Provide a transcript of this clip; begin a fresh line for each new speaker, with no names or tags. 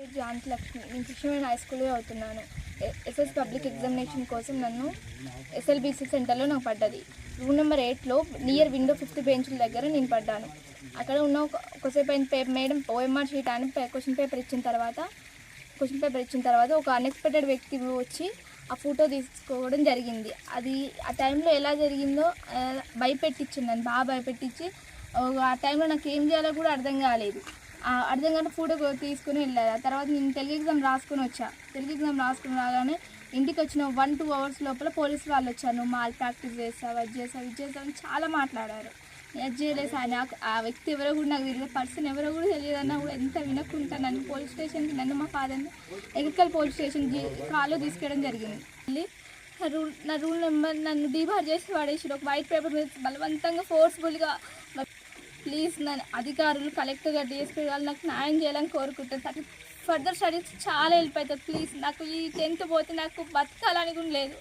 పేరు జాంతి లక్ష్మి. నేను కృష్ణవేణి హై స్కూల్లో చదువుతున్నాను. ఎస్ఎస్ పబ్లిక్ ఎగ్జామినేషన్ కోసం నన్ను ఎస్ఎల్బిసి సెంటర్లో నాకు పడ్డది. రూమ్ నెంబర్ 8లో నియర్ విండో 5th బెంచ్ల దగ్గర నేను పడ్డాను. అక్కడ ఉన్న ఒకసేపు అయిన మేడం ఓఎంఆర్ షీట్ అని క్వశ్చన్ పేపర్ ఇచ్చిన తర్వాత ఒక అన్ఎక్స్పెక్టెడ్ వ్యక్తి వచ్చి ఆ ఫోటో తీసుకోవడం జరిగింది. అది ఆ టైంలో ఎలా జరిగిందో భయపెట్టించింది, నన్ను బాగా భయపెట్టించి ఆ టైంలో నాకు ఏం చేయాలో కూడా అర్థం కాలేదు. అర్థం కాని ఫోటో తీసుకుని వెళ్ళారు. ఆ తర్వాత నేను తెలుగు ఎగ్జామ్ రాసుకుని రాగానే ఇంటికి వచ్చిన 1-2 అవర్స్ లోపల పోలీసు వాళ్ళు వచ్చారు. నువ్వు మాల్ ప్రాక్టీస్ చేస్తావు, అది చేస్తావు అని చాలా మాట్లాడారు. అది చేయలేదు సార్. ఆ వ్యక్తి ఎవరో కూడా నాకు తెలియదు, పర్సన్ ఎవరో కూడా తెలియదన్నా కూడా ఎంత వినకుండా నన్ను పోలీస్ స్టేషన్కి, నన్ను మా ఫాదర్ని ఎగ్రికల్ పోలీస్ స్టేషన్ కాల్లో తీసుకెళ్ళడం జరిగింది. నా రూల్ నెంబర్ నన్ను డీబార్ చేసి వాడేసి ఒక వైట్ పేపర్ మీద బలవంతంగా ఫోర్స్ఫుల్గా. ప్లీజ్ నన్ను అధికారులు, కలెక్టర్ గారు, డిఎస్పీ గారు నాకు న్యాయం చేయాలని కోరుకుంటాను. ఫర్దర్ స్టడీస్ చాలా హెల్ప్ అవుతుంది. ప్లీజ్ నాకు ఈ 10th పోతే నాకు బతకాలని కూడా లేదు.